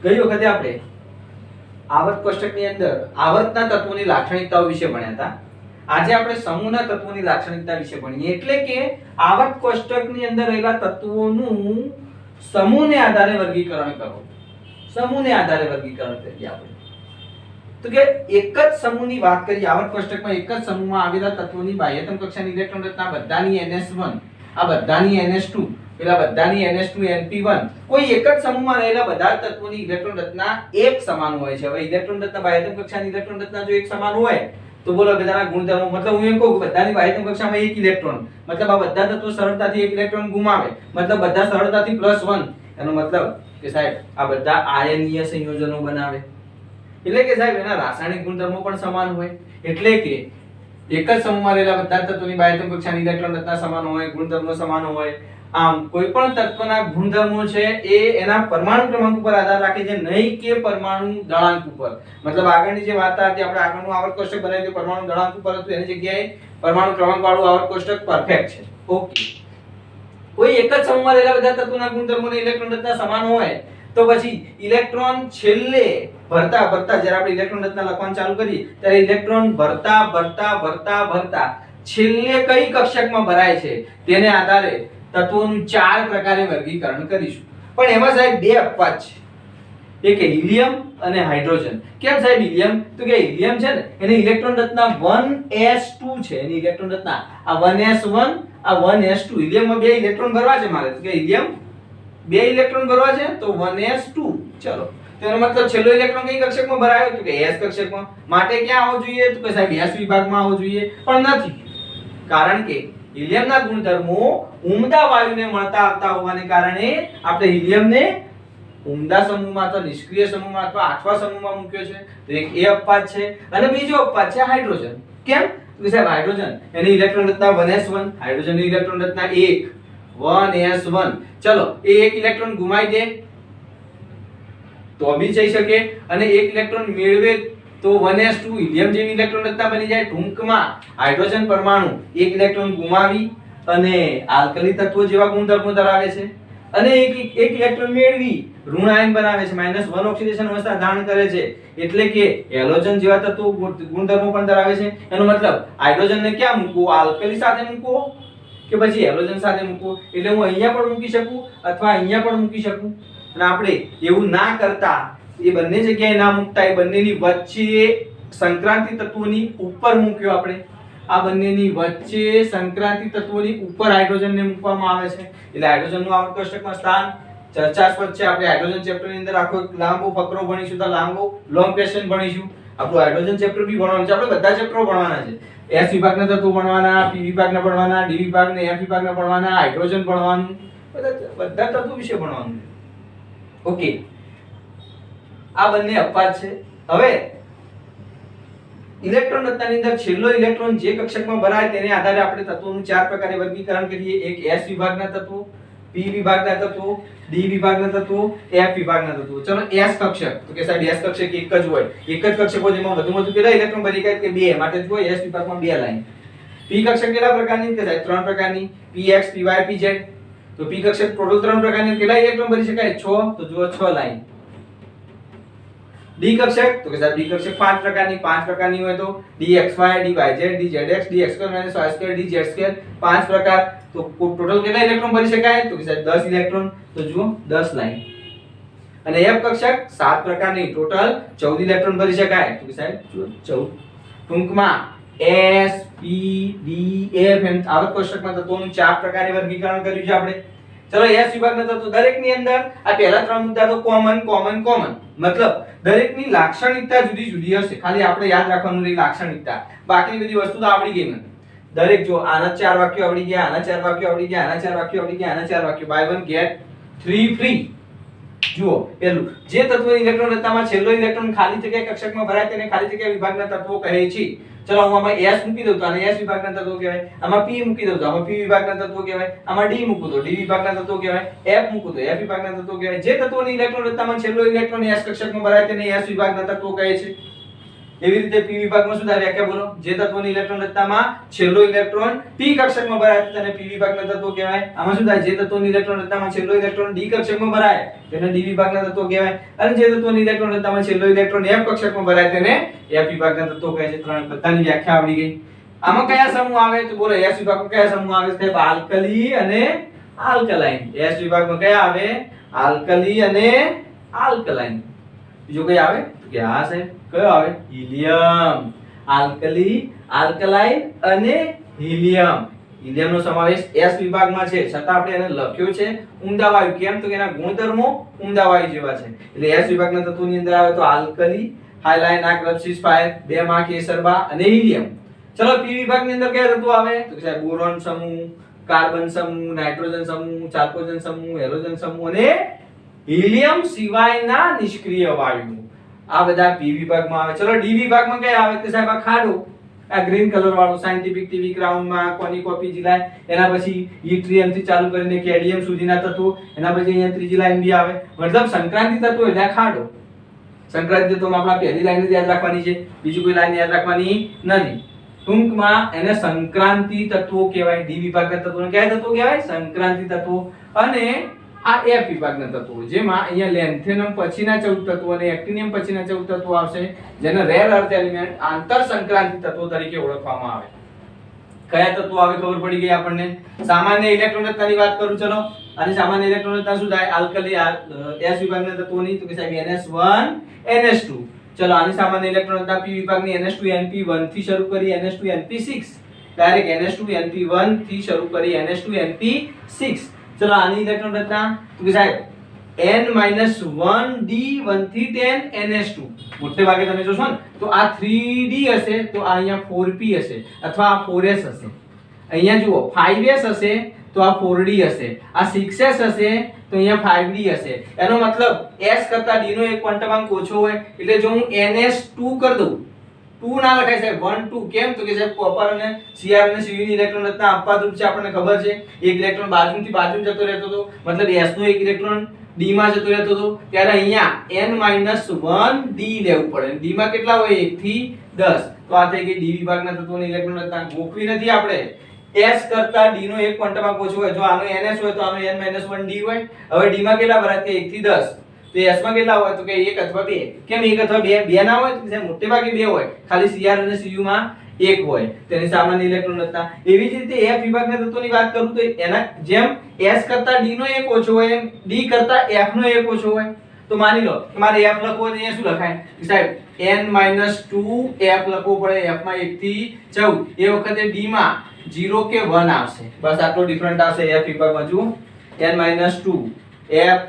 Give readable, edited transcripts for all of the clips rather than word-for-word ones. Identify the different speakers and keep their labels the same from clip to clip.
Speaker 1: ગઈ વખતે આપણે આવર્ત કોષ્ટકની અંદર આવર્તના તત્વોની લાક્ષણિકતાઓ વિશે ભણ્યા હતા. આજે આપણે સમૂહના તત્વોની લાક્ષણિકતા વિશે ભણીએ. એટલે કે આવર્ત કોષ્ટકની અંદર રહેલા તત્વોનું સમૂહને આધારે વર્ગીકરણ કરો. સમૂહને આધારે વર્ગીકરણ કરીએ આપણે. તો કે એક જ સમૂહની વાત કરીએ, આવર્ત કોષ્ટકમાં એક જ સમૂહમાં આવેલા તત્વોની બાહ્યતમ કક્ષાની ઇલેક્ટ્રોન રચના બધાની ns1, આ બધાની ns2, પેલા બધાની ns2 np1, કોઈ એક જ સમૂહમાં રહેલા બધા તત્વોની ઇલેક્ટ્રોન રચના એક સમાન હોય છે. હવે ઇલેક્ટ્રોન રચના બાહ્યતમ કક્ષાની ઇલેક્ટ્રોન રચના જો એક સમાન હોય તો બોલો બધાના ગુણધર્મો, મતલબ હું એમ કહું કે બધાની બાહ્યતમ કક્ષામાં એક ઇલેક્ટ્રોન, મતલબ આ બધા તત્વો સરળતાથી એક ઇલેક્ટ્રોન ગુમાવે, મતલબ બધા સરળતાથી +1, એનો મતલબ કે સાહેબ આ બધા આયનીય સંયોજનો બનાવે. એટલે કે સાહેબ એના રાસાયણિક ગુણધર્મો પણ સમાન હોય. એટલે કે એક જ સમૂહમાં રહેલા બધા તત્વોની બાહ્યતમ કક્ષાની ઇલેક્ટ્રોન રચના સમાન હોય, ગુણધર્મો સમાન હોય. આમ કોઈ પણ તત્વના ગુણધર્મો છે એ એના પરમાણુ ક્રમાંક ઉપર આધાર રાખે છે, નહીં કે પરમાણુ દળાંક ઉપર. મતલબ આગળની જે વાત હતી, આપણે આગળનું આવર્ત કોષ્ટક બનાવ્યું પરમાણુ દળાંક ઉપર હતું, એની જગ્યાએ પરમાણુ ક્રમાંક વાળું આવર્ત કોષ્ટક પરફેક્ટ છે. ઓકે, કોઈ એક જ સમૂહમાં રહેલા બધા તત્વોના ગુણધર્મોની ઇલેક્ટ્રોન રચના સમાન હોય તો પછી ઇલેક્ટ્રોન છેલ્લે ભરતા જ્યારે આપણે ઇલેક્ટ્રોન રચના લખવાનું ચાલુ કરીએ ત્યારે ઇલેક્ટ્રોન ભરતા છેલ્લે કઈ કક્ષકમાં ભરાય છે તેને આધારે તત્વોનું 4 પ્રકારે વર્ગીકરણ કરીશું. પણ એમાં સાહેબ બે અપવાદ છે. એક હિલિયમ અને હાઇડ્રોજન. કેમ સાહેબ હિલિયમ? તો કે હિલિયમ છે ને એની ઇલેક્ટ્રોન રચના 1s2 છે. એની ઇલેક્ટ્રોન રચના આ 1s1, આ 1s2. હિલિયમમાં બે ઇલેક્ટ્રોન ભરવા છે મારે, તો કે હિલિયમ બે ઇલેક્ટ્રોન ભરવા છે તો 1s2. ચલો, તેનો મતલબ છેલ્લો ઇલેક્ટ્રોન કઈ કક્ષકમાં ભરાયો? તો કે s કક્ષકમાં. માટે ક્યાં આવવો જોઈએ? તો કે સાહેબ s વિભાગમાં આવવો જોઈએ, પણ નથી. કારણ કે હિલિયમના ગુણધર્મો ઉમદા વાયુને મળતા આવતા હોવાને કારણે આપણે હિલિયમને ઉમદા સમૂહમાં અથવા નિષ્ક્રિય સમૂહમાં અથવા આઠવા સમૂહમાં મૂક્યો છે. તો એક એ અપવાદ છે. અને બીજો અપવાદ છે હાઇડ્રોજન. કેમ? તો સાહેબ હાઇડ્રોજન એની ઇલેક્ટ્રોન રચના 1s1, હાઇડ્રોજનની ઇલેક્ટ્રોન રચના 1s1. ચલો, એ એક ઇલેક્ટ્રોન ગુમાઈ દે તો બી જઈ શકે, અને એક ઇલેક્ટ્રોન મેળવે તો 1s2 હિલિયમ જેવી ઇલેક્ટ્રોન રચના બની જાય. ટૂંકમાં હાઇડ્રોજન પરમાણુ એક ઇલેક્ટ્રોન ગુમાવી અને આલ્કલી તત્વો જેવા ગુણધર્મો ધરાવે છે, અને એક ઇલેક્ટ્રોન મેળવી ઋણ આયન બનાવે છે, -1 ઓક્સિડેશન અવસ્થા ધારણ કરે છે. એટલે કે હેલોજન જેવા તત્વો ગુણધર્મો પણ ધરાવે છે. એનો મતલબ હાઇડ્રોજનને ક્યાં મૂકવો? આલ્કલી સાથે મૂકવો કે પછી હેલોજન સાથે મૂકવો? એટલે હું અહીંયા પણ મૂકી શકું અથવા અહીંયા પણ મૂકી શકું. અને આપણે એવું ના કરતા, એ બંને જગ્યાએ ના મૂકતા, એ બંનેની વચ્ચે સંક્રાંતિ તત્વોની ઉપર મૂક્યો આપણે. આ બંનેની વચ્ચે સંક્રાંતિ તત્વોની ઉપર હાઇડ્રોજનને મૂકવામાં આવે છે. એટલે હાઇડ્રોજનનું આવર્ત કોષ્ટકમાં સ્થાન ચર્ચાસ્પદ છે. આપણે હાઇડ્રોજન ચેપ્ટરની અંદર આખો એક લાંબો ફકરો ભણીશું, તો લોંગ ક્વેશ્ચન ભણીશું. આપણું હાઇડ્રોજન ચેપ્ટર બી ભણવાનું છે. આપણે બધા ચેપ્ટરો ભણવાના છે. s વિભાગના તત્વો ભણવાના, p વિભાગના ભણવાના, d વિભાગના, f વિભાગના ભણવાના, હાઇડ્રોજન ભણવાનું, બધા તત્વો વિશે ભણવાનું. ઓકે, આ બંને અપવાદ છે. હવે ઇલેક્ટ્રોન રચનાની અંદર છેલ્લો ઇલેક્ટ્રોન જે કક્ષકમાં ભરાય તેને આધારે આપણે તત્વોનું 4 પ્રકારે વર્ગીકરણ કરીએ. એક s વિભાગના તત્વો, p વિભાગના તત્વો, d વિભાગના તત્વો, f વિભાગના તત્વો. ચલો, s કક્ષક, તો કે સાહેબ s કક્ષક એક જ હોય. એક જ કક્ષક હોય જેમાં વધુમાં વધુ કેટલા ઇલેક્ટ્રોન ભરી જાય? કે 2. માટે જો s વિભાગમાં 2 લાઈન. p કક્ષક કેટલા પ્રકારની? કે સાહેબ 3 પ્રકારની, px, py, pz. તો p કક્ષક ટોટલ 3 પ્રકારની, કેટલા ઇલેક્ટ્રોન ભરી શકાય? 6. તો જુઓ 6 લાઈન. d કક્ષક, તો કે સાહેબ d કક્ષક 5 પ્રકારની. 5 પ્રકારની હોય તો dxy, dyz, dzx, dx2 y2, dz2, 5 પ્રકાર. તો ટોટલ કેટલા ઇલેક્ટ્રોન ભરી શકાય? તો કે સાહેબ 10 ઇલેક્ટ્રોન. તો જુઓ 10 લાઈન. અને f કક્ષક 7 પ્રકારની, ટોટલ 14 ઇલેક્ટ્રોન ભરી શકાય. તો કે સાહેબ જુઓ 14. ટૂંકમાં s, p, d, f એમ આવર્ત કોષ્ટકમાં તત્વોનું 4 પ્રકારે વર્ગીકરણ કર્યું છે આપણે. ચલો, s વિભાગના તત્વો દરેકની અંદર આ પહેલા 3 મુદ્દા તો કોમન. મતલબ દરેકની લાક્ષણિકતા જુદી જુદી હશે. ખાલી આપણે યાદ રાખવાનું રહી લાક્ષણિકતા. બાકીની બધી વસ્તુ તો આવડી ગઈ મને. દરેક જો આના 4 વાક્યો આવડી ગયા, આના 4 વાક્યો આવડી ગયા, આના 4 વાક્યો આવડી ગયા, આના 4 વાક્યો, બાય 1 ગેટ 3 ફ્રી. જુઓ, પહેલું જે તત્વની ઇલેક્ટ્રોન રચનામાં છેલ્લો ઇલેક્ટ્રોન ખાલી જગ્યા કક્ષકમાં ભરાય તેને ખાલી જગ્યા વિભાગના તત્વો કહે છે. ચલો, હું આમાં s મૂકી દઉં તો આને s વિભાગના તત્વો કહેવાય. આમાં p મૂકી દઉં તો આમાં p વિભાગના તત્વો કહેવાય. આમાં d મૂકું તો d વિભાગના તત્વો કહેવાય. f મૂકું તો f વિભાગના તત્વો કહેવાય. જે તત્વોની ઇલેક્ટ્રોન રચનામાં છેલ્લો ઇલેક્ટ્રોન s કક્ષકમાં ભરાય તેને s વિભાગના તત્વો કહે છે. એવી રીતે p વિભાગમાં શું થાય વ્યાખ્યા બોલો? જે તત્વોની ઇલેક્ટ્રોન રચનામાં છેલ્લો ઇલેક્ટ્રોન p કક્ષકમાં ભરાય તો તેને p વિભાગના તત્વો કહેવાય. આમાં શું થાય? જે તત્વોની ઇલેક્ટ્રોન રચનામાં છેલ્લો ઇલેક્ટ્રોન d કક્ષકમાં ભરાય તેને d વિભાગના તત્વો કહેવાય અને જે તત્વોની ઇલેક્ટ્રોન રચનામાં છેલ્લો ઇલેક્ટ્રોન f કક્ષકમાં ભરાય તેને f વિભાગના તત્વો કહે છે. ત્રણ બધાની વ્યાખ્યા આવડી ગઈ. આમાં કયા સમૂહ આવે તો બોલો? s વિભાગમાં કયા સમૂહ આવે? સાહેબ આલ્કલી અને આલ્કલાઇન. s વિભાગમાં કયા આવે? આલ્કલી અને આલ્કલાઇન. બીજો કઈ આવે? કે હા સાહેબ કયો આવે? હિલિયમ. આલ્કલી, આલ્કલાઇન અને હિલિયમ. હિલિયમ નો સમાવેશ s વિભાગમાં છે છતાં આપણે એને લખ્યો છે ઉમદા વાયુ. કેમ? તો કે એના ગુણધર્મો ઉમદા વાયુ જેવા છે. એટલે s વિભાગના તત્વોની અંદર આવે તો આલ્કલી, હાઇલાઇન, આક્રપ્સિસ, ફાયર, બે માં કેસરબા અને હિલિયમ. ચલો p વિભાગની અંદર કયા તત્વો આવે? તો કે સાહેબ બોરોન સમૂહ, કાર્બન સમૂહ, નાઇટ્રોજન સમૂહ, ચાલ્કોજન સમૂહ, હેલોજન સમૂહ અને હિલિયમ સિવાયના નિષ્ક્રિય વાયુ. આ બધા p વિભાગમાં આવે. ચલો d વિભાગમાં કયા આવે? તો સાહેબ આ ખાડો, આ ગ્રીન કલર વાળો સાયન્ટિફિક ટીવી ક્રાઉન માં કોનિકોપી જીલાય, એના પછી ઈટ્રિયમ થી ચાલુ કરીને કેડમિયમ સુધીના તત્વો, એના પછી અહીંયા ત્રીજી લાઈન બી આવે. મતલબ સંક્રાંતિ તત્વો એટલે ખાડો. સંક્રાંતિ તત્વોમાં આપણા પહેલી લાઈન જ યાદ રાખવાની છે, બીજી કોઈ લાઈન યાદ રાખવાની નથી. ટૂંકમાં એને સંક્રાંતિ તત્વો કહેવાય. ડી વિભાગના તત્વોને કયા તત્વો કહેવાય? સંક્રાંતિ તત્વો. અને આ એફ વિભાગના તત્વો જેમાં અહીંયા લેન્થેનમ પછીના 14 તત્વો અને એક્ટિનિયમ પછીના 14 તત્વો આવશે જેને રેર અર્થ એલિમેન્ટ આંતર સંક્રાંતિ તત્વો તરીકે ઓળખવામાં આવે. કયા તત્વો આવે ખબર પડી ગઈ આપણને. સામાન્ય ઇલેક્ટ્રોન રચનાની વાત કરું ચલો. અને સામાન્ય ઇલેક્ટ્રોન રચના શું થાય? આલ્કલી s વિભાગના તત્વોની તો કે સાહેબ ns1 ns2. ચલો આની સામાન્ય ઇલેક્ટ્રોન રચના p વિભાગની ns2 np1 થી શરૂ કરી ns2 np6, direct ns2 np1 થી શરૂ કરી ns2 np6. ચલો આની ઇલેક્ટ્રોન રચના તો કે સાહેબ n-1d 1 થી 10 ns2. મોટે ભાગે તમે જોશો ને તો આ 3d હશે તો આ અહીંયા 4p હશે અથવા આ 4s હશે. અહીંયા જુઓ 5s હશે તો આ 4d હશે, આ 6s હશે તો અહીંયા 5d હશે. એનો મતલબ s કરતા d નો એક ક્વોન્ટમાંક ઓછો હોય એટલે જો હું ns2 કરી દઉં, 2 ના લખાય સાહેબ 1 2. કેમ? તો કે સાહેબ કોપર અને Cr અને Cu ની ઇલેક્ટ્રોન રચના આપવારૂપ છે, આપણને ખબર છે. એક ઇલેક્ટ્રોન બાજુથી બાજુ જતો રહેતો હતો, મતલબ s નો એક ઇલેક્ટ્રોન d માં જતો રહેતો હતો. ત્યારે અહીંયા n-1d લેવું પડે. d માં કેટલા હોય? 1 થી 10. તો આ થઈ ગઈ d વિભાગના તત્વોની ઇલેક્ટ્રોન રચના. ગોખવી નથી આપણે. s કરતા d નો એક ક્વોન્ટમાંક ઓછો હોય. જો આનો ns હોય તો આનો n-1d હોય. હવે d માં કેટલા ભરાય? કે 1 થી 10. તો s માં કેટલા હોય? તો કે 1 અથવા 2. કેમ 1 અથવા 2? 2 ના હોય તો મોટે ભાગે 2 હોય. ખાલી Cr અને Cu માં 1 હોય. તેની સામાન્ય ઇલેક્ટ્રોન રચના. એવી જ રીતે f વિભાગના તત્વોની વાત કરું તો એના જેમ s કરતા d નો એક ઓછો હોય એમ d કરતા f નો એક ઓછો હોય. તો માની લો કે મારે f લખવો હોય તો અહીંયા શું લખાય? સાહેબ n-2f લખવો પડે. f માં 1 થી 14. એ વખતે d માં 0 કે 1 આવશે. બસ આટલો ડિફરન્ટ આવશે f વિભાગમાં. જુઓ n-2f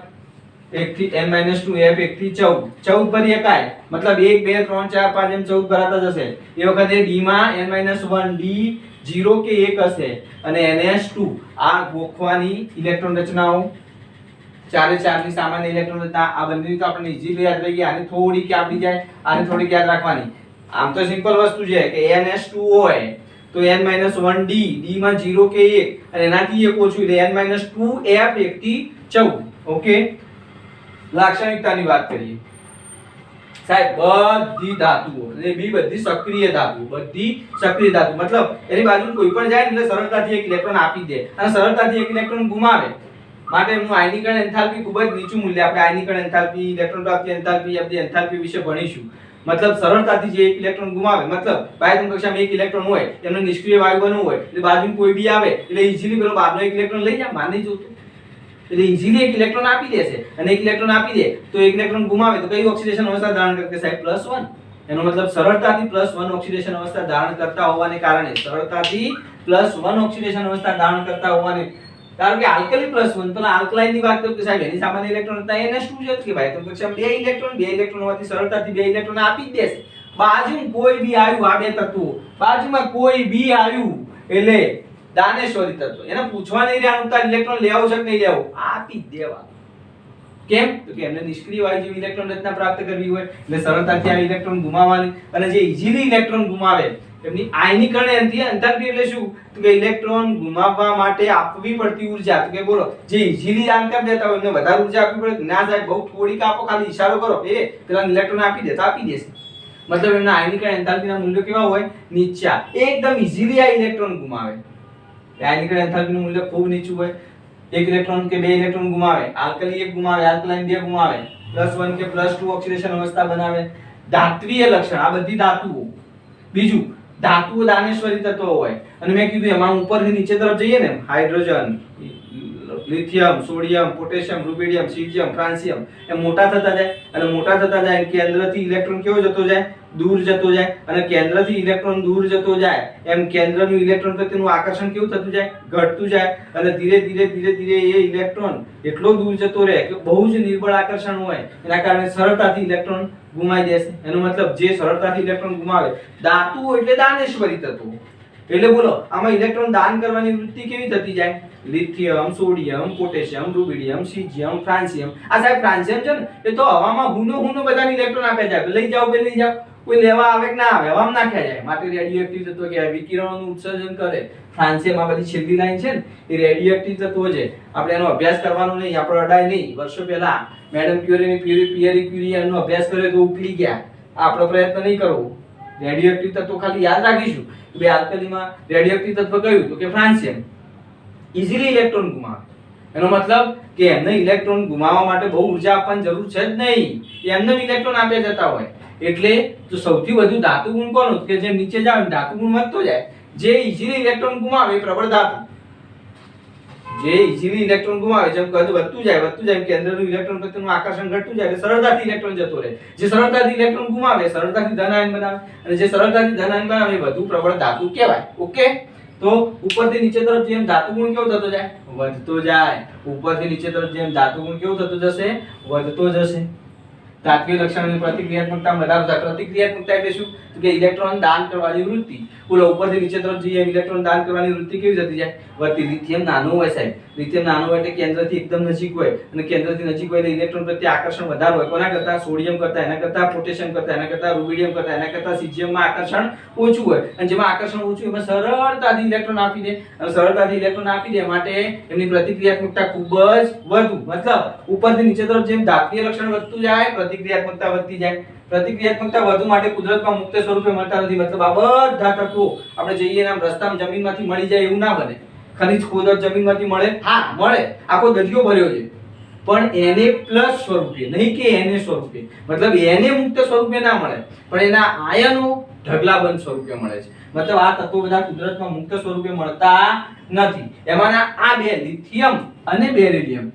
Speaker 1: 1 થી n-2 f 1 થી 14. 14 ભરી એકાય મતલબ 1 2 3 4 5 એમ 14 ભરાતા જશે. એ વખતે d માં n-1d 0 કે 1 હશે અને ns2 આ ગોખવાની ઇલેક્ટ્રોન રચનાઓ ચારે ચારની સામાન્ય ઇલેક્ટ્રોન રચના. આ બંનેની તો આપણે ઈઝીલી યાદ રહી ગઈ. આની થોડીક આવડી જાય, આની થોડીક યાદ રાખવાની. આમ તો સિમ્પલ વસ્તુ છે કે ns2 હોય તો n-1d d માં 0 કે 1 અને એનાથી એક ઓછું એટલે n-2f 1 થી 14. ઓકે. લાક્ષણિકતાની વાત કરીએ સાહેબ. બધી ધાતુઓ અને બધી સક્રિય ધાતુ, બધી સક્રિય ધાતુ મતલબ એની બાજુ કોઈ પણ જાય એટલે સરળતાથી એક ઇલેક્ટ્રોન આપી દે અને સરળતાથી એક ઇલેક્ટ્રોન ગુમાવે. માટે એનું આયનીકરણ એન્થાલ્પી ખૂબ જ નીચું મૂલ્ય. આપણે આયનીકરણ એન્થાલ્પી, ઇલેક્ટ્રોન પ્રાપ્તિ એન્થાલ્પી, આ બધી એન્થાલ્પી વિશે ભણીશું. મતલબ સરળતાથી જે એક ઇલેક્ટ્રોન ગુમાવે, મતલબ બાહ્યતમ કક્ષામાં એક ઇલેક્ટ્રોન હોય એનો નિષ્ક્રિય વાયુ બનવું હોય એટલે બાજુમાં કોઈ બી આવે એટલે ઈઝીલી પેલો બહારનો એક ઇલેક્ટ્રોન લઈ જાય. માની જોતું એટલે ઈઝીલી એક ઇલેક્ટ્રોન આપી દેશે અને એક ઇલેક્ટ્રોન આપી દે તો એક ઇલેક્ટ્રોન ગુમાવે તો કઈ ઓક્સિડેશન અવસ્થા ધારણ કરશે? સાહેબ +1. એનો મતલબ સરળતાથી +1 ઓક્સિડેશન અવસ્થા ધારણ કરતા હોવાને કારણે, સરળતાથી +1 ઓક્સિડેશન અવસ્થા ધારણ કરતા હોવાને કારણ કે આલ્કલી +1 તો આલ્કલાઇન ની વાત કરું કે સાહેબ એની સામાન્ય ઇલેક્ટ્રોન હતા ns2 છે કે ભાઈ તો કક્ષામાં બે ઇલેક્ટ્રોન હોવાથી સરળતાથી બે ઇલેક્ટ્રોન આપી જ દેશે. બાજુમાં કોઈ બી આવ્યું, આ બે તત્વો બાજુમાં કોઈ બી આવ્યું એટલે દાનેશ્વરી તત્વ, એને પૂછવા નહીં રહેવાનું તાર ઇલેક્ટ્રોન લેવું છે કે નહીં લેવું, આપી જ દેવા. કેમ? તો કે એમને નિષ્ક્રિય વાયુ જેવી ઇલેક્ટ્રોન રચના પ્રાપ્ત કરવી હોય એટલે સરળતાથી આ ઇલેક્ટ્રોન ગુમાવવાની. અને જે ઈઝીલી ઇલેક્ટ્રોન ગુમાવે એમની આયનીકરણ એન્થાલ્પી એટલે શું? તો કે ઇલેક્ટ્રોન ગુમાવવા માટે આપવી પડતી ઊર્જા. તો કે બોલો જે ઈઝીલી દાન કરી દેતા હોય એમને વધારે ઊર્જા આપવી પડે? ના સાહેબ બહુ થોડીક આપો, ખાલી ઈશારો કરો એ પેલા ઇલેક્ટ્રોન આપી દે તો આપી દેશે. મતલબ એમના આયનીકરણ એન્થાલ્પીના મૂલ્યો કેવા હોય? નીચા. એકદમ ઈઝીલી આ ઇલેક્ટ્રોન ગુમાવે. આયનીકરણ એન્થાલ્પીનું મૂલ્ય ખૂબ નીચું હોય. એક ઇલેક્ટ્રોન કે બે ઇલેક્ટ્રોન ગુમાવે, આલ્કલી એક ગુમાવે, આલ્કલાઇન બે ગુમાવે, +1 કે +2 ઓક્સિડેશન અવસ્થા બનાવે. ધાત્વીય લક્ષણ, આ બધી ધાતુઓ. બીજું, ધાતુઓ દાનેશ્વરી તત્વો હોય અને મેં કીધું એમાં ઉપરથી નીચે તરફ જઈએ ને, hydrogen, lithium, sodium, potassium, rubidium, caesium, francium એમ મોટા થતા જાય અને મોટા થતા જાય કેન્દ્રથી ઇલેક્ટ્રોન કેવો જતો જાય? દૂર જતો જાય અને કેન્દ્રથી ઇલેક્ટ્રોન દૂર જતો જાય એમ કેન્દ્રનું ઇલેક્ટ્રોન પ્રત્યેનું આકર્ષણ કેવું થતું જાય? ઘટતું જાય અને ધીરે ધીરે એ ઇલેક્ટ્રોન એટલો દૂર જતો રહે કે બહુ જ નિર્બળ આકર્ષણ હોય એના કારણે સરળતાથી ઇલેક્ટ્રોન ગુમાઈ જશે. એનો મતલબ જે સરળતાથી ઇલેક્ટ્રોન ગુમાવે, ધાતુઓ એટલે દાનેશ્વરી તત્વો. એટલે બોલો આમાં ઇલેક્ટ્રોન દાન કરવાની વૃત્તિ કેવી થતી જાય? Lithium, sodium, potassium, rubidium, caesium, francium. આ સાહેબ ફ્રાન્સિયમ છે ને એ તો હવામાં હુનો બધાને ઇલેક્ટ્રોન આપે જાય. લઈ જાઓ બે લઈ જાઓ, કોઈ લેવા આવે કે ના આવે, હવામાં નાખ્યા જાય. માટે રેડિયોએક્ટિવ તત્વો કહેવાય. વિકિરણોનું ઉત્સર્જન કરે. ફ્રાન્સિયમ આ બધી છેલ્લી લાઈન છે ને એ રેડિયોએક્ટિવ તત્વો છે. આપણે એનો અભ્યાસ કરવાનો નહીં, આપણે અડાય નહીં. વર્ષો પહેલા મેડમ ક્યુરીની પિયરી ક્યુરી એનો અભ્યાસ કર્યો તો ઉકલી ગયા. આપણો પ્રયત્ન નહીં કરવો. રેડિયોએક્ટિવ તત્વો ખાલી યાદ રાખીશું. બે આલ્કલીમાં રેડિયોએક્ટિવ તત્વ કયું? તો કે ફ્રાન્સિયમ. ઈઝીલી ઇલેક્ટ્રોન ગુમાવે. એનો મતલબ કે એમને ઇલેક્ટ્રોન ગુમાવવા માટે બહુ ઊર્જા આપવાની જરૂર છે જ નહીં. એમને ઇલેક્ટ્રોન આપે જતા હોય. એટલે તો સૌથી વધુ ધાતુ ગુણ કોનો? કે જેમ નીચે જાવ ધાતુ ગુણ વધતો જાય. જે ઈઝીલી ઇલેક્ટ્રોન ગુમાવે એ પ્રબળ ધાતુ. જે ઈઝીલી ઇલેક્ટ્રોન ગુમાવે જેમ કદ વધતું જાય કેન્દ્રનું ઇલેક્ટ્રોન પ્રત્યેનું આકર્ષણ ઘટતું જાય એટલે સરળતાથી ઇલેક્ટ્રોન જતો રહે. જે સરળતાથી ઇલેક્ટ્રોન ગુમાવે સરળતાથી ધન આયન બનાવે અને જે સરળતાથી ધન આયન બનાવે એ વધુ પ્રબળ ધાતુ કહેવાય. ઓકે, તો ઉપરથી નીચે તરફ જેમ ધાતુ ગુણ કેવો થતો જાય? વધતો જાય. ઉપરથી નીચે તરફ જેમ ધાતુ ગુણ કેવો થતો જશે? વધતો જશે. ધાત્વીય લક્ષણ અને પ્રતિક્રિયાત્મકતા વધારો થાય. પ્રતિક્રિયાત્મકતા એટલે શું? તો કે ઇલેક્ટ્રોન દાન કરવાની વૃત્તિ. બોલો ઉપરથી નીચે તરફ જઈએ ઇલેક્ટ્રોન દાન કરવાની વૃત્તિ કેવી જતી જાય? વધતી. લિથિયમ નાનો હોય સાહેબ. લિથિયમ નાનો હોય એટલે કેન્દ્રથી એકદમ નજીક હોય અને કેન્દ્રથી નજીક હોય એટલે ઇલેક્ટ્રોન પ્રત્યે આકર્ષણ વધારે હોય. કોના કરતા? સોડિયમ કરતા, એના કરતા પોટેશિયમ કરતા, એના કરતા રુબિડિયમ કરતા, એના કરતા સિઝિયમમાં આકર્ષણ ઓછું હોય. અને જેમાં આકર્ષણ ઓછું એમાં સરળતાથી ઇલેક્ટ્રોન આપી દે અને સરળતાથી ઇલેક્ટ્રોન આપી દે માટે એમની પ્રતિક્રિયાત્મકતા ખૂબ જ વધુ. મતલબ ઉપરથી નીચે તરફ જેમ ધાત્વીય લક્ષણ વધતું જાય પ્રતિક્રિયાત્મકતા વધતી જાય. પ્રતિક્રિયાત્મકતા વધુ માટે કુદરતમાં મુક્ત સ્વરૂપે મળતા નથી. મતલબ આ બધા તત્વો આપણે જઈએ ને રસ્તામાં જમીનમાંથી મળી જાય એવું ના બને. ખનિજ ખોદક જમીનમાંથી મળે, હા મળે, આખો દરિયો ભર્યો છે, પણ એને પ્લસ સ્વરૂપે, નહીં કે એને સ્વરૂપે. મતલબ એને મુક્ત સ્વરૂપે ના મળે પણ એના આયનો ઢગલાબંધ સ્વરૂપે મળે છે. મતલબ આ તત્વો બધા કુદરતમાં મુક્ત સ્વરૂપે મળતા નથી. એમાંના આ બે લિથિયમ અને બેરિલિયમ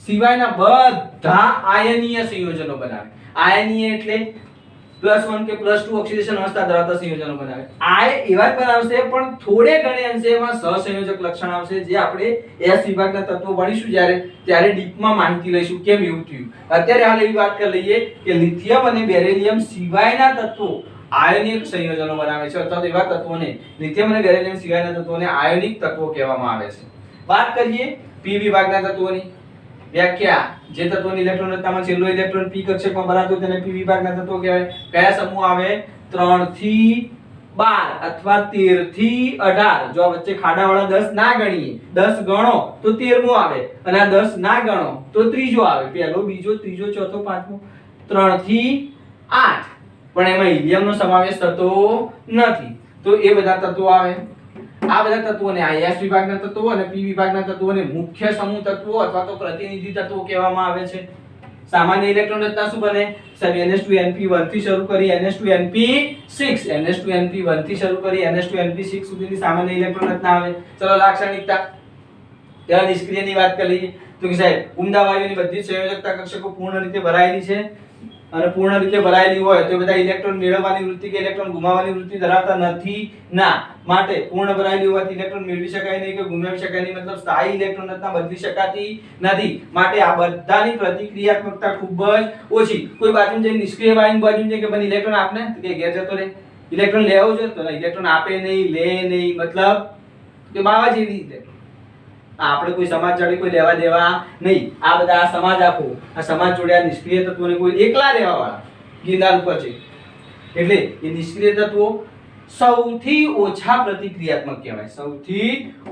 Speaker 1: સિવાયના બધા આયનીય સંયોજનો બનાવે. આયનીય એટલે +1 કે +2 ઓક્સિડેશન અવસ્થા ધરાવતા સંયોજનો બનાવે. આ એવા જ બનાવશે પણ થોડે ઘણે અંશે એમાં સહસંયોજક લક્ષણ આવશે જે આપણે S વિભાગના તત્વો ભણીશું ત્યારે ડીપમાં માહિતી લઈશું કેમ એવું થયું. અત્યારે હાલ એવી વાત કરી લઈએ કે લિથિયમ અને બેરિલિયમ સિવાયના તત્વો આયોનિક સંયોજનો બનાવે છે અથવા તો એવા તત્વોને લિથિયમ અને બેરિલિયમ સિવાયના તત્વોને આયોનિક તત્વો કહેવામાં આવે છે. વાત કરીએ P વિભાગના તત્વોની. વ્યાખ્યા: જે તત્વોની ઇલેક્ટ્રોન રચનામાં છેલ્લો ઇલેક્ટ્રોન p કક્ષકમાં ભરાતો તેને p વિભાગના તત્વો કહેવાય. કયા સમૂહ આવે? 3 થી 12 અથવા 13 થી 18. જો વચ્ચે ખાડાવાળા 10 ના ગણીએ, 10 ગણો તો 13મો આવે અને આ 10 ના ગણો તો ત્રીજો આવે. પહેલો, બીજો, ત્રીજો, ચોથો, પાંચમો. 3 થી 8. પણ એમાં હિલિયમનો સમાવેશ થતો નથી. તો એ બધા તત્વો આવે. આ બધા તત્વોને આ S વિભાગના તત્વો અને P વિભાગના તત્વોને મુખ્ય સમૂહ તત્વો અથવા તો પ્રતિનિધિ તત્વો કહેવામાં આવે છે. સામાન્ય ઇલેક્ટ્રોન રચના શું બને? સાહેબ NH2NP1 થી શરૂ કરી NH2NP6, NH2NP1 થી શરૂ કરી NH2NP6 સુધીની સામાન્ય ઇલેક્ટ્રોન રચના આવે. ચલો લાક્ષણિકતા. ત્યાં નિષ્ક્રિયની વાત કરી તો કે સાહેબ ઉમદા વાયુની બધી સંયોજકતા કક્ષકો પૂર્ણ રીતે ભરાયેલી છે અને પૂર્ણ રીતે ભરાયેલી હોય તો બધા ઇલેક્ટ્રોન મેળવવાની વૃત્તિ કે ઇલેક્ટ્રોન ગુમાવવાની વૃત્તિ ધરાવતા નથી. ના, માટે પૂર્ણ ભરાયેલી હોવાથી ઇલેક્ટ્રોન મેળવી શકાય નહીં કે ગુમાવી શકાય નહીં. મતલબ સ્થાયી ઇલેક્ટ્રોન રચના બદલી શકાતી નથી. માટે આ બધાની પ્રતિક્રિયાત્મકતા ખૂબ જ ઓછી. કોઈ બાજુ જઈને નિષ્ક્રિય વાયુ બાજુ જઈને કે બની ઇલેક્ટ્રોન આપને કે ઘેર જતો રહે. ઇલેક્ટ્રોન લેવો છે તો ઇલેક્ટ્રોન આપે નહીં, લે નહીં. મતલબ કે બાવા જેવી રીતે આપણે કોઈ સમાજ જોડે કોઈ લેવા દેવા નહીં. આ બધા સમાજ આખો આ સમાજ જોડે આ નિષ્ક્રિય તત્વોને કોઈ એકલા રહેવા વાળા ગિરનાર ઉપર છે એટલે એ નિષ્ક્રિય તત્વો સૌથી ઓછા પ્રતિક્રિયાત્મક કહેવાય. સૌથી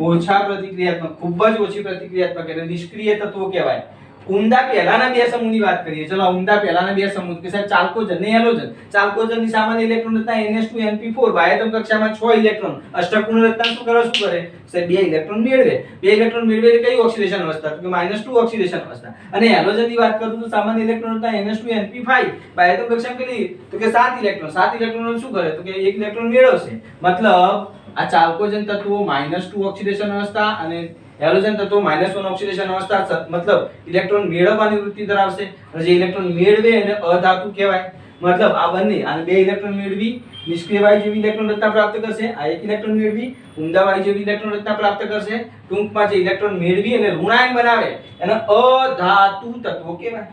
Speaker 1: ઓછા પ્રતિક્રિયાત્મક, ખૂબ જ ઓછી પ્રતિક્રિયાત્મક એટલે નિષ્ક્રિય તત્વો કહેવાય. ઉમદા પહેલાના બે સમૂહની વાત કરીએ. ચલો ઉમદા પહેલાના બે સમૂહ કે સાહેબ ચાલ્કોજન ને હેલોજન. ચાલ્કોજનની સામાન્ય ઇલેક્ટ્રોન રચના Ns2 Np4 બાહ્યતમ કક્ષામાં 6 ઇલેક્ટ્રોન. અષ્ટકપૂર્ણ રચના શું કરે સાહેબ બે ઇલેક્ટ્રોન મેળવે. બે ઇલેક્ટ્રોન મેળવે એટલે કઈ ઓક્સિડેશન અવસ્થા? તો કે -2 ઓક્સિડેશન અવસ્થા. અને હેલોજનની વાત કરું તો સામાન્ય ઇલેક્ટ્રોન રચના Ns2 Np5 બાહ્યતમ કક્ષામાં કેટલી? તો કે 7 ઇલેક્ટ્રોન. 7 ઇલેક્ટ્રોન શું કરે? તો કે એક ઇલેક્ટ્રોન મેળવશે. મતલબ આ ચાલ્કોજન તત્વો -2 ઓક્સિડેશન અવસ્થા અને હેલોજન તત્વો -1 ઓક્સિડેશન અવસ્થા, મતલબ ઇલેક્ટ્રોન મેળવવાની વૃત્તિ ધરાવશે. અને જે ઇલેક્ટ્રોન મેળવે એને અધાતુ કહેવાય. મતલબ આ બંને આને બે ઇલેક્ટ્રોન મેળવી નિષ્ક્રિય વાયુ જેવી ઇલેક્ટ્રોન રચના પ્રાપ્ત કરશે. આ એક ઇલેક્ટ્રોન મેળવી ઉમદા વાયુ જેવી ઇલેક્ટ્રોન રચના પ્રાપ્ત કરશે. ટૂંકમાં જે ઇલેક્ટ્રોન મેળવી અને ઋણાયન બનાવે એને અધાતુ તત્વો કહેવાય.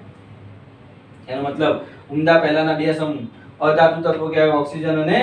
Speaker 1: એનો મતલબ ઉમદા પહેલાના બે સમૂહ અધાતુ તત્વો કહેવાય, ઓક્સિજન અને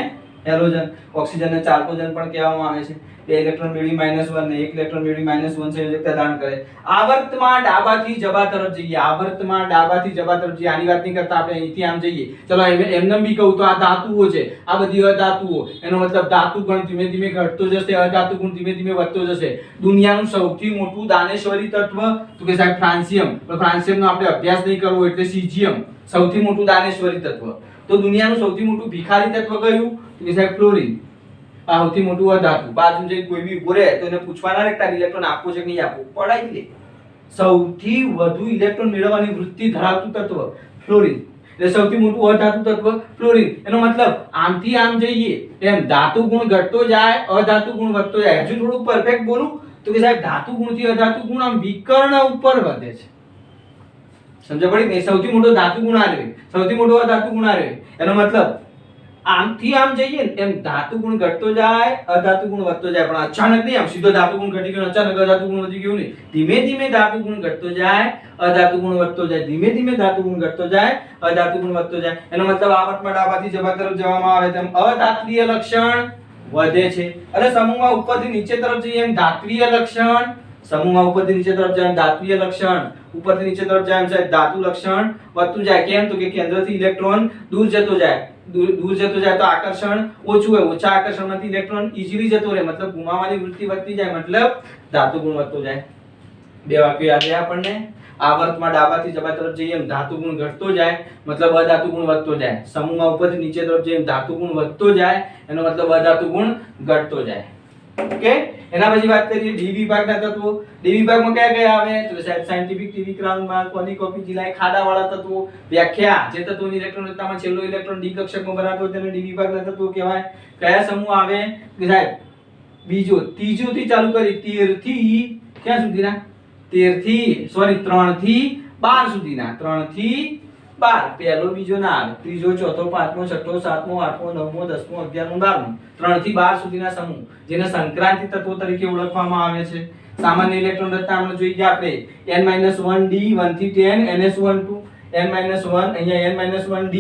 Speaker 1: હેલોજન. ઓક્સિજનને ચાલ્કોજન પણ કહેવામાં આવે છે. બે ઇલેક્ટ્રોન મેળવી -1 ને એક ઇલેક્ટ્રોન મેળવી -1 સંયોજકતા ધારણ કરે. આવર્તમાં ડાબાથી જબા તરફ જઈએ. આવર્તમાં ડાબાથી જબા તરફ જઈએ. આની વાત નહીં કરતા, આપણે અહીંથી આમ જઈએ. ચલો એમને બી કહું તો આ ધાતુઓ છે, આ બધી અધાતુઓ. એનો મતલબ ધાતુ ગુણ ધીમે ધીમે ઘટતો જશે, અધાતુ ગુણ ધીમે ધીમે વધતો જશે. દુનિયાનું સૌથી મોટું દાનેશ્વરી તત્વ તો કે સાહેબ ફ્રાન્સિયમ. પણ ફ્રાન્સિયમનો આપણે અભ્યાસ નહીં કરવો એટલે સીઝિયમ સૌથી મોટું દાનેશ્વરી તત્વ. તો દુનિયાનું સૌથી મોટું ભિખારી તત્વ કયું? તો કે સાહેબ ફ્લોરિન. આ સૌથી મોટું અધાતુ. બાજુ જે કોઈ બી ઉભો રહે તો એને પૂછવાના ને તારે ઇલેક્ટ્રોન આપવો છે કે નહીં આપવો, પડાઈ લે. સૌથી વધુ ઇલેક્ટ્રોન મેળવવાની વૃત્તિ ધરાવતું તત્વ ફ્લોરિન. એટલે સૌથી મોટું અધાતુ તત્વ ફ્લોરિન. એનો મતલબ આમથી આમ જઈએ એમ ધાતુ ગુણ ઘટતો જાય, અધાતુ ગુણ વધતો જાય. હજુ થોડું પરફેક્ટ બોલું તો કે સાહેબ ધાતુ ગુણથી અધાતુ ગુણ આમ વિકર્ણ ઉપર વધે છે. સમજ પડી ને? સૌથી મોટો ધાતુ ગુણ આ રહ્યો, સૌથી મોટો અધાતુ ગુણ આ રહ્યો. એનો મતલબ આમથી આમ જઈએ ને એમ ધાતુ ગુણ ઘટતો જાય, અધાતુ ગુણ વધતો જાય. પણ અચાનક નહીં આમ સીધો ધાતુ ગુણ ઘટી ગયો, અચાનક અધાતુ ગુણ વધી ગયું નહીં. ધીમે ધીમે ધાતુ ગુણ ઘટતો જાય, અધાતુ ગુણ વધતો જાય. ધીમે ધીમે ધાતુ ગુણ ઘટતો જાય, અધાતુ ગુણ વધતો જાય. એનો મતલબ આવર્તમાં ડાબાથી જબા તરફ જવામાં આવે તેમ અધાત્વીય લક્ષણ વધે છે. અને સમૂહમાં ઉપરથી નીચે તરફ જઈએ એમ ધાત્વીય લક્ષણ, સમૂહમાં ઉપરથી નીચે તરફ જાય એમ ધાત્વીય લક્ષણ, ઉપરથી નીચે તરફ જાય એમ સાહેબ ધાતુ લક્ષણ વધતું જાય. કેમ? તો કે કેન્દ્રથી ઇલેક્ટ્રોન દૂર જતો જાય. દૂર જતો જાય તો આકર્ષણ ઓછું હોય. ઓછા આકર્ષણમાંથી ઇલેક્ટ્રોન ઈઝીલી જતો રહે, મતલબ ગુમાવવાની વૃત્તિ વધતી જાય, મતલબ ધાતુ ગુણ વધતો જાય. બે વાક્યો યાદ રહ્યા આપણને. આવર્તમાં ડાબાથી જબા તરફ જઈએ એમ ધાતુ ગુણ ઘટતો જાય, મતલબ અધાતુ ગુણ વધતો જાય. સમૂહમાં ઉપરથી નીચે તરફ જઈએ એમ ધાતુ ગુણ વધતો જાય, એનો મતલબ અધાતુ ગુણ ઘટતો જાય. ઓકે. એના પછી વાત કરીએ ડી વિભાગના તત્વો. ડી વિભાગમાં કયા કયા આવે? તો સાહેબ સાયન્ટિફિક ટીવી ક્રાઉનમાં કોની કોપી જિલ્લાએ ખાડાવાળા તત્વો. વ્યાખ્યા: જે તત્વોની ઇલેક્ટ્રોન રચનામાં છેલ્લો ઇલેક્ટ્રોન ડી કક્ષકમાં બનાવતો હોય તેને ડી વિભાગના તત્વો કહેવાય. કયા સમૂહ આવે? કે સાહેબ બીજો ત્રીજો થી ચાલુ કરી 13 થી ક્યાં સુધીના? 13 થી 3 થી 12 સુધીના. 3 થી 12. પહેલો બીજો ના આવે. ત્રીજો, ચોથો, પાંચમો, છઠ્ઠો, સાતમો, આઠમો, નવમો, 10મો, 11મો, 12મો. 3 થી 12 સુધીના સમૂહ જેને સંક્રાંતિ તત્વો તરીકે ઓળખવામાં આવે છે. સામાન્ય ઇલેક્ટ્રોન રચના આપણે જોઈ ગયા આપણે n-1d 1 થી 10 ns12 n-1 અહીંયા n-1d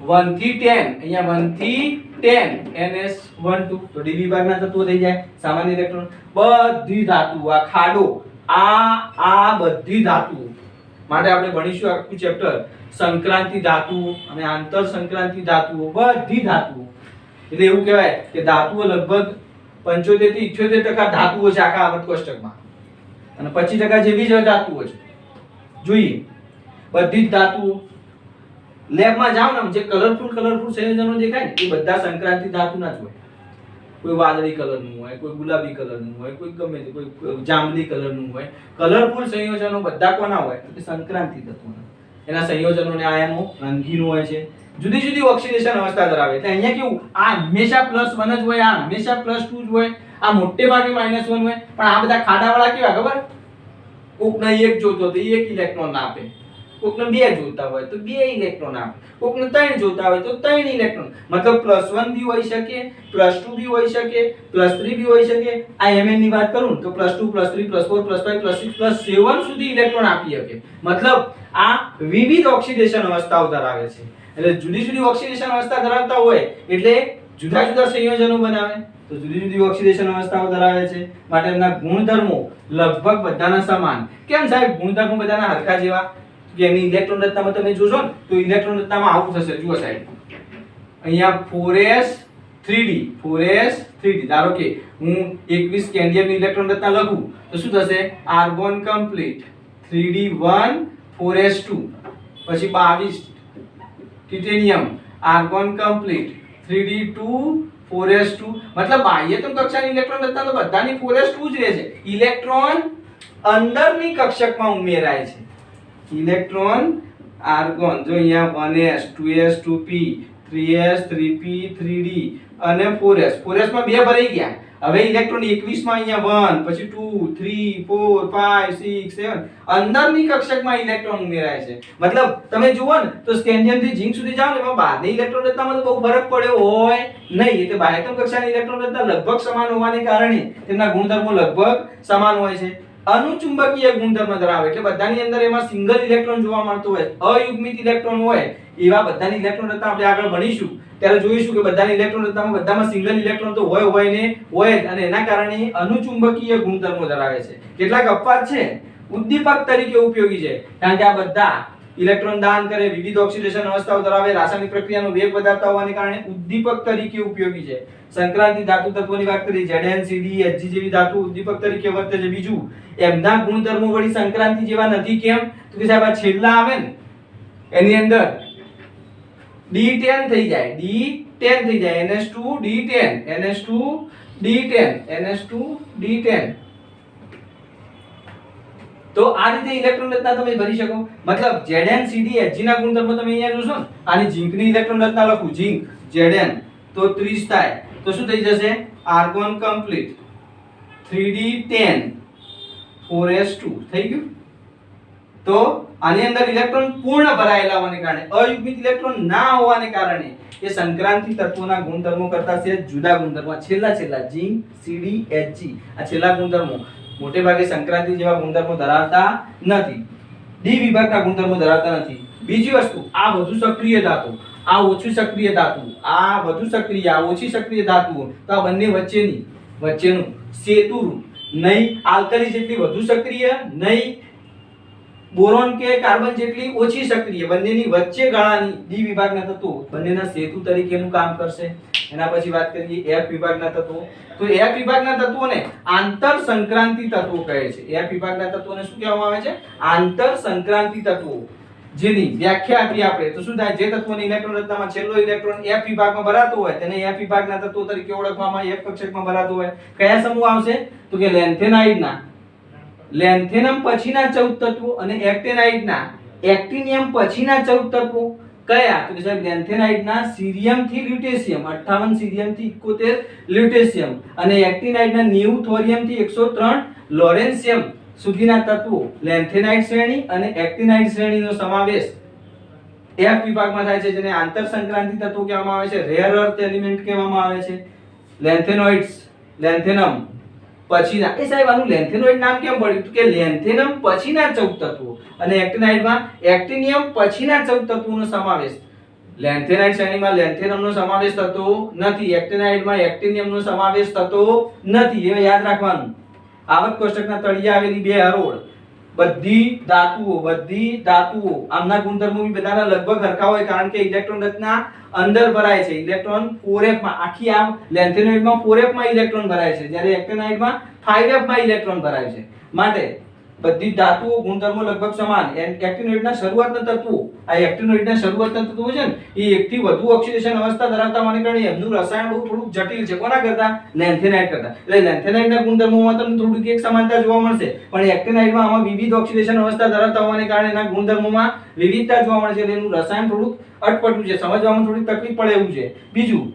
Speaker 1: 1 થી 10 અહીંયા 1 થી 10 ns12. તો ડી વિભાગના તત્વો થઈ જાય. સામાન્ય ઇલેક્ટ્રોન બધી ધાતુ, આ ખાડો, આ બધી ધાતુ માટે આપણે ભણીશું આખું ચેપ્ટર સંક્રાંતિ ધાતુ અને આંતર સંક્રાંતિ ધાતુઓ. બધી ધાતુઓ એટલે એવું કહેવાય કે ધાતુઓ લગભગ 75 થી 78% ધાતુઓ છે આખા આવર્ત કોષ્ટકમાં અને 25% જેવી જ ધાતુઓ છે. જોઈએ બધી જ ધાતુઓ લેબમાં જાવ ને જે કલરફુલ સંયોજનો દેખાય ને એ બધા સંક્રાંતિ ધાતુના જ હોય. કોઈ વાદળી કલરનું હોય, કોઈ ગુલાબી કલરનું હોય, કોઈ ગમે તે, કોઈ જાંબલી કલરનું હોય. કલરફુલ સંયોજનો બધા કોના હોય? તો સંક્રાંતિ તત્વોના. એના સંયોજનોને આયનો રંગીન હોય છે, જુદી જુદી ઓક્સિડેશન અવસ્થા ધરાવે. એટલે અહીંયા કેવું આ હંમેશા +1 જ હોય, આ હંમેશા +2 જ હોય, આ મોટે ભાગે -1 હોય. પણ આ બધા ખાડાવાળા કેવા ખબર? કોકને એક જોતો તો એક ઇલેક્ટ્રોન આપે, કોકને બે જોતા હોય તો બે ઇલેક્ટ્રોન આપે, કોકને 3 જોતા હોય તો 3 ઇલેક્ટ્રોન. મતલબ +1 બી હોઈ શકે, +2 બી હોઈ શકે, +3 બી હોઈ શકે. આ Mn ની વાત કરું તો +2 +3 +4 +5 +6 +7 સુધી ઇલેક્ટ્રોન આપી શકે. મતલબ આ વિવિધ ઓક્સિડેશન અવસ્થાઓ ધરાવે છે. એટલે જુદી જુદી ઓક્સિડેશન અવસ્થા ધરાવતા હોય એટલે જુદા જુદા સંયોજનો બનાવે. તો જુદી જુદી ઓક્સિડેશન અવસ્થાઓ ધરાવે છે માટે એના ગુણધર્મો લગભગ બધાના સમાન. કેમ સાહેબ ગુણધર્મો બધાના હરખા જેવા? કે એની ઇલેક્ટ્રોન રચનામાં તમે જોશો ને તો ઇલેક્ટ્રોન રચનામાં આવું થશે. જુઓ સાહેબ અહીંયા 4s3d ધારો કે હું 21 કેન્ડિયમની ઇલેક્ટ્રોન રચના લખું તો શું થશે? આર્ગોન કમ્પ્લીટ 3d1 4s2 પછી 22 titanium argon complete 3d2 4s2 મતલબ બાહ્યતમ કક્ષાની ઇલેક્ટ્રોન રચના તો બધાની 4s2 જ રહે છે. ઇલેક્ટ્રોન અંદરની કક્ષકમાં ઉમેરાય છે. ઇલેક્ટ્રોન આર્ગોન જો અહીંયા 1s 2s 2p 3s 3p 3d અને 4s 4s માં બે ભરાઈ ગયા. હવે ઇલેક્ટ્રોન 21 માં અહીંયા 1 પછી 2 3 4 5 6 7 અંદરની કક્ષકમાં ઇલેક્ટ્રોન ઉમેરાય છે. મતલબ તમે જુઓ ને તો સ્કેન્ડિયમ થી ઝિંક સુધી જાવ ને એમાં બહારની ઇલેક્ટ્રોન રચનામાં તો બહુ ફરક પડ્યો હોય નહીં. એટલે બાહ્યતમ કક્ષાની ઇલેક્ટ્રોન રચના લગભગ સમાન હોવાને કારણે તેમના ગુણધર્મો લગભગ સમાન હોય છે. અનુચુંબકીય ગુણધર્મ ધરાવે એટલે બધાની અંદર એમાં સિંગલ ઇલેક્ટ્રોન જોવા મળતો હોય, અયુગ્મિત ઇલેક્ટ્રોન હોય એવા બધાની ઇલેક્ટ્રોન રચના આપણે આગળ ભણીશું ત્યારે જોઈશું કે બધાની ઇલેક્ટ્રોન રચનામાં બધામાં સિંગલ ઇલેક્ટ્રોન તો હોય ને હોય અને એના કારણે અનુચુંબકીય ગુણધર્મો ધરાવે છે. કેટલાક અપવાદ છે, ઉદ્દીપક તરીકે ઉપયોગી છે કારણ કે આ બધા ઇલેક્ટ્રોન દાન કરે, વિવિધ ઓક્સિડેશન અવસ્થાઓ ધરાવે, રાસાયણિક પ્રક્રિયાનો વેગ વધારતા હોવાને કારણે ઉદ્દીપક તરીકે ઉપયોગી છે. સંક્રાંતિ ધાતુ તત્વોની વાત કરી, Zn Cd Hg જેવી ધાતુ ઉદ્દીપક તરીકે વર્તે છે. બીજું એમના ગુણધર્મો વળી સંક્રાંતિ જેવા નથી. કેમ? તો કે સાહેબ આ છેલ્લા આવે ને એની અંદર D10 થઈ જાય, D10 થઈ જાય, NH2 D10 NH2 D10 NH2 D10. તો આ રીતે ઇલેક્ટ્રોન રચના તમે ભરી શકો. મતલબ Zn Cd Hg ના ગુણધર્મો તમે અહીંયા જોશો ને, આની ઝીંકની ઇલેક્ટ્રોન રચના લખું ઝીંક Zn તો 30 થાય તો શું થઈ જશે? આર્ગોન કમ્પ્લીટ 3d10 4s2 થઈ ગયું. તો આની અંદર ઇલેક્ટ્રોન પૂર્ણ ભરાયેલા હોવાને કારણે, અયુગ્મિત ઇલેક્ટ્રોન ના હોવાને કારણે એ સંક્રાંતિ તત્વોના ગુણધર્મો કરતા છે જુદા ગુણધર્મો. છેલ્લા ઝીંક Cd Hg આ છેલ્લા ગુણધર્મો મોટે ભાગે સંક્રાંતિ જેવા ગુણધર્મો ધરાવતા નથી. ડી વિભાગના ગુણધર્મો ધરાવતા નથી. બીજી વસ્તુ, આ વધુ સક્રિય ધાતુ, આ ઓછું સક્રિય ધાતુ, આ વધુ સક્રિય, આ ઓછી સક્રિય ધાતુઓ, તો આ બંને વચ્ચેનું સેતુરૂપ, નહીં આલ્કલી જેટલી વધુ સક્રિય, નહીં બોરોન કે કાર્બન જેટલી ઓછી સક્રિય, બંનેની વચ્ચે ગાળાની ડી વિભાગના તત્વો બંનેના સેતુ તરીકેનું કામ કરશે. એના પછી વાત કરીએ F વિભાગના તત્વો. તો F વિભાગના તત્વોને આંતર સંક્રાંતિ તત્વો કહે છે. F વિભાગના તત્વોને શું કહેવામાં આવે છે? આંતર સંક્રાંતિ તત્વો. જેની વ્યાખ્યા આપી આપણે તો શું થાય? જે તત્વોની ઇલેક્ટ્રોન રચનામાં છેલ્લો ઇલેક્ટ્રોન F વિભાગમાં ભરાતો હોય તેને F વિભાગના તત્વો તરીકે ઓળખવામાં આવે. F કક્ષકમાં ભરાતો હોય કયા સમૂહ આવશે? તો કે લેન્થેનાઇડના લેન્થેનમ પછીના 14 તત્વો અને એક્ટિનાઇડના એક્ટિનિયમ પછીના 14 તત્વો. કયા? તો કે સાહેબ લેન્થેનાઇડના સીરિયમ થી લ્યુટેશિયમ 58 સીરિયમ થી 71 લ્યુટેશિયમ અને એક્ટિનાઇડના 90 થોરિયમ થી 103 લોરેન્સિયમ સુધીના તત્વો લેન્થેનાઇડ શ્રેણી અને એક્ટિનાઇડ શ્રેણીનો સમાવેશ F વિભાગમાં થાય છે, જેને આંતર સંક્રાંતિ તત્વો કહેવામાં આવે છે, રેર અર્થ એલિમેન્ટ કહેવામાં આવે છે. લેન્થેનોઇડ્સ લેન્થેનમ પછીના, એ સાહેબ આનું લેન્થેનોઇડ નામ કેમ પડ્યું? તો કે લેન્થેનમ પછીના 14 તત્વો અને એક્ટિનાઇડમાં એક્ટિનિયમ પછીના 14 તત્વોનો સમાવેશ. લેન્થેનાઇડ શ્રેણીમાં લેન્થેનમનો સમાવેશ થતો નથી, એક્ટિનાઇડમાં એક્ટિનિયમનો સમાવેશ થતો નથી. એ યાદ રાખવાનું. આવર્ત કોષ્ટકના તળિયે આવેલી બે હરોળ બધી ધાતુઓ આમના ગુણધર્મો બી બધાના લગભગ સરખા હોય કારણ કે ઇલેક્ટ્રોન રચના અંદર ભરાય છે. ઇલેક્ટ્રોન 4f માં, આખી આ લેન્થેનોઇડમાં 4f માં ઇલેક્ટ્રોન ભરાય છે, જ્યારે એક્ટિનાઇડમાં 5f માં ઇલેક્ટ્રોન ભરાય છે. માટે બધી ધાતુઓ ગુણધર્મો લગભગ સમાન. એક્ટિનોઇડના શરૂઆતના તત્વો, આ એક્ટિનોઇડના શરૂઆતના તત્વો છે ને એ એકથી વધુ ઓક્સિડેશન અવસ્થા ધરાવતા હોવાને કારણે એમનું રસાયણ બહુ થોડું જટિલ છે. કોના કરતા? લેન્થેનાઇડ કરતા. એટલે લેન્થેનાઇડના ગુણધર્મોમાં તમને થોડુંક એક સમાનતા જોવા મળશે, પણ એક્ટિનાઇડમાં આમાં વિવિધ ઓક્સિડેશન અવસ્થા ધરાવતા હોવાને કારણે એના ગુણધર્મોમાં વિવિધતા જોવા મળે છે. એટલે એનું રસાયણ થોડુંક અટપટું છે, સમજવામાં થોડી તકલીફ પડે એવું છે. બીજું,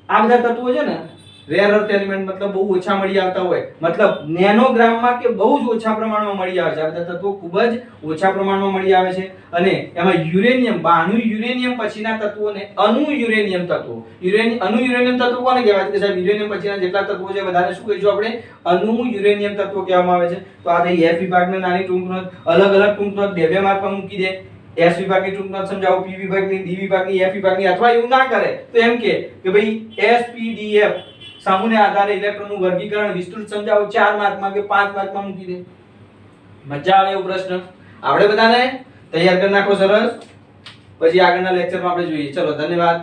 Speaker 1: આ બધા તત્વો છે ને રેર અર્થ એલિમેન્ટ મતલબ બહુ ઓછા મળી આવતા હોય, મતલબ નેનોગ્રામમાં કે બહુ જ ઓછા પ્રમાણમાં મળી આવે છે. આ બધા તત્વો ખૂબ જ ઓછા પ્રમાણમાં મળી આવે છે. અને એમાં યુરેનિયમ, 92 યુરેનિયમ પછીના તત્વોને અણુ યુરેનિયમ તત્વો. અણુ યુરેનિયમ તત્વો કોને કહેવાય? કે સાહેબ યુરેનિયમ પછીના જેટલા તત્વો છે બધાને શું કહીશું આપણે? અણુ યુરેનિયમ તત્વો કહેવામાં આવે છે. તો આ થઈ F વિભાગના નાની ટૂંક નોંધ. અલગ અલગ ટૂંક નોંધ બે માર્કમાં મૂકી દે. S વિભાગની ટૂંક નોંધ સમજાવો, P વિભાગની, D વિભાગની, F વિભાગની, અથવા એવું ના કરે તો એમ કે ભાઈ SPDF સમૂહને આધારે ઇલેક્ટ્રોનનું વર્ગીકરણ વિસ્તૃત સમજાવો 4 માર્કમાં કે 5 માર્કમાં મૂકી દે. મજા આવે એવો પ્રશ્ન આવડે બધાને? તૈયાર કરી નાખો સરસ. પછી આગળના લેક્ચરમાં આપણે જોઈએ. ચલો, ધન્યવાદ.